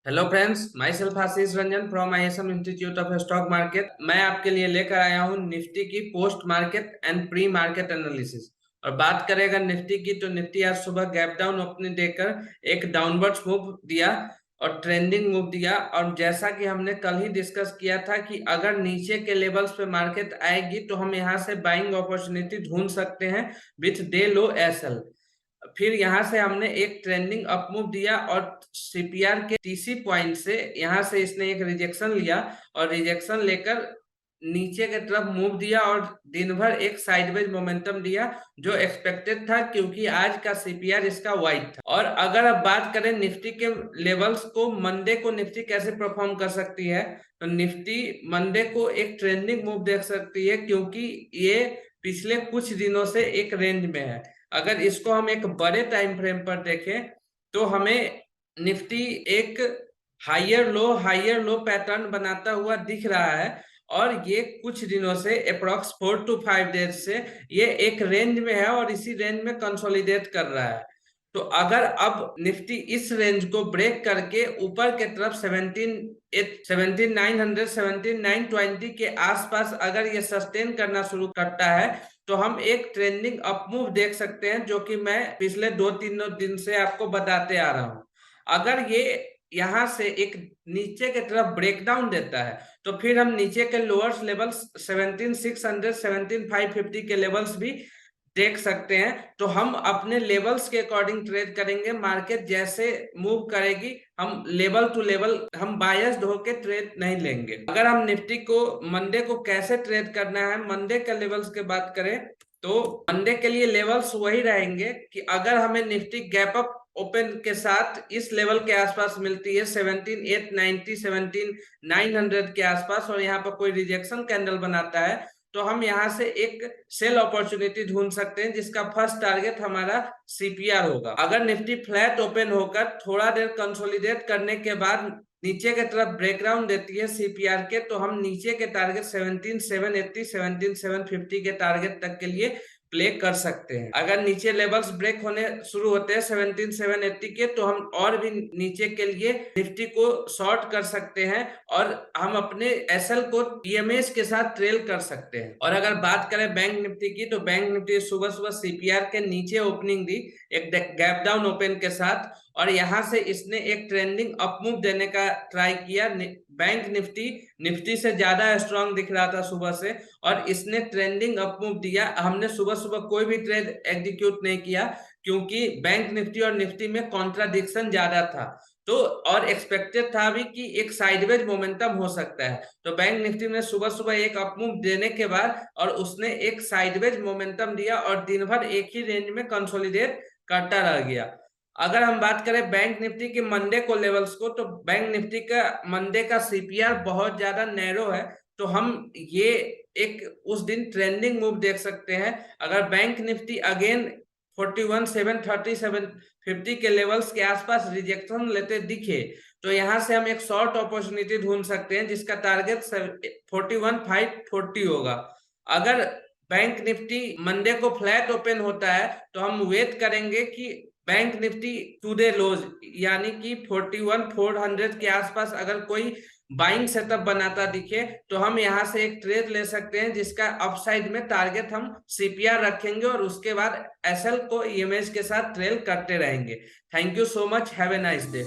Hello friends, my self Ashish Ranjan from ISM institute of stock market. मैं आपके लिए लेकर आया हूं निफ्टी की post market and pre market analysis. और बात करें अगर निफ्टी की, तो निफ्टी आज सुबह गैप डाउन ओपनिंग देकर एक डाउनवर्ड्स मूव दिया और ट्रेंडिंग मूव दिया। और जैसा कि हमने कल ही डिस्कस किया था कि अगर नीचे के लेवल्स पे मार्केट आएगी तो हम यहाँ से बाइंग अपॉर्चुनिटी ढूंढ सकते हैं विथ डे लो SL। फिर यहां से हमने एक ट्रेंडिंग अप मूव दिया और CPR के TC पॉइंट से यहां से इसने एक रिजेक्शन लिया और रिजेक्शन लेकर नीचे के तरफ मूव दिया और दिन भर एक साइडवेज मोमेंटम दिया जो एक्सपेक्टेड था, क्योंकि आज का CPR इसका वाइट था। और अगर अब बात करें निफ्टी के लेवल्स को, मंडे को निफ्टी कैसे परफॉर्म कर सकती है, तो निफ्टी मंडे को एक ट्रेंडिंग मूव देख सकती है, क्योंकि ये पिछले कुछ दिनों से एक रेंज में है। अगर इसको हम एक बड़े टाइम फ्रेम पर देखें तो हमें निफ्टी एक हाइयर लो पैटर्न बनाता हुआ दिख रहा है और ये कुछ दिनों से अप्रॉक्स 4 to 5 डेज से ये एक रेंज में है और इसी रेंज में कंसोलिडेट कर रहा है। तो अगर अब निफ्टी इस रेंज को ब्रेक करके ऊपर के तरफ 17,900 17,920 के आसपास अगर ये सस्टेन करना शुरू करता है तो हम एक ट्रेंडिंग अप मूव देख सकते हैं, जो कि मैं पिछले 2-3 दिन से आपको बताते आ रहा हूं। अगर ये यहां से एक नीचे के तरफ ब्रेकडाउन देता है तो फिर हम नीचे के लोअर्स लेवल्स 17,600 17,550 के लेवल्स भी देख सकते हैं। तो हम अपने लेवल्स के अकॉर्डिंग ट्रेड करेंगे। मार्केट जैसे मूव करेगी हम लेवल टू लेवल, हम बायस्ड होके ट्रेड नहीं लेंगे। अगर हम निफ्टी को मंडे को कैसे ट्रेड करना है, मंडे के लेवल्स की बात करें तो मंडे के लिए लेवल्स वही रहेंगे कि अगर हमें निफ्टी गैप अप ओपन के साथ इस लेवल के आसपास मिलती है 17,890 17,900 के आसपास और यहाँ पर कोई रिजेक्शन कैंडल बनाता है तो हम यहाँ से एक सेल अपॉर्चुनिटी ढूंढ सकते हैं, जिसका फर्स्ट टारगेट हमारा CPR होगा। अगर निफ्टी फ्लैट ओपन होकर थोड़ा देर कंसोलिडेट करने के बाद नीचे के तरफ ब्रेकडाउन देती है CPR के, तो हम नीचे के टारगेट 17,780 17,750 के टारगेट तक के लिए प्ले कर सकते हैं। अगर नीचे लेवल्स ब्रेक होने शुरू होते हैं 17,780 के, तो हम और भी नीचे के लिए निफ्टी को शॉर्ट कर सकते हैं और हम अपने SL को EMAs के साथ ट्रेल कर सकते हैं। और अगर बात करें बैंक निफ्टी की, तो बैंक निफ्टी सुबह सुबह CPR के नीचे ओपनिंग दी एक गैप डाउन ओपन के साथ और यहां से इसने एक ट्रेंडिंग अप मूव देने का ट्राई किया। बैंक निफ्टी से ज्यादा स्ट्रांग दिख रहा था सुबह से और इसने ट्रेंडिंग अप मूव दिया। हमने सुबह सुबह कोई भी ट्रेड एग्जीक्यूट नहीं किया क्योंकि बैंक निफ्टी और निफ्टी में कॉन्ट्राडिक्शन ज्यादा था, तो और एक्सपेक्टेड था भी कि एक साइडवेज मोमेंटम हो सकता है। तो बैंक निफ्टी ने सुबह सुबह एक अप मूव देने के बाद और उसने एक साइडवेज मोमेंटम दिया और दिन भर एक ही रेंज में कंसोलिडेट करता रह गया। अगर हम बात करें बैंक निफ्टी के मंडे को लेवल्स को, तो बैंक निफ्टी का मंडे का CPR बहुत ज्यादा नैरो है, तो हम ये एक उस दिन ट्रेंडिंग मूव देख सकते हैं। अगर बैंक निफ्टी अगेन 41,730 750 के लेवल्स के आसपास रिजेक्शन लेते दिखे तो यहां से हम एक शॉर्ट अपॉर्चुनिटी ढूंढ सकते हैं, जिसका टारगेट 41,540 होगा। अगर बैंक निफ्टी मंडे को फ्लैट ओपन होता है तो हम वेट करेंगे कि बैंक निफ्टी टुडे लोज यानी कि 41,400 के आसपास अगर कोई बाइंग सेटअप बनाता दिखे तो हम यहां से एक ट्रेड ले सकते हैं, जिसका अपसाइड में टारगेट हम CPR रखेंगे और उसके बाद SL को EMAs के साथ ट्रेल करते रहेंगे। Thank you so much, have a nice day.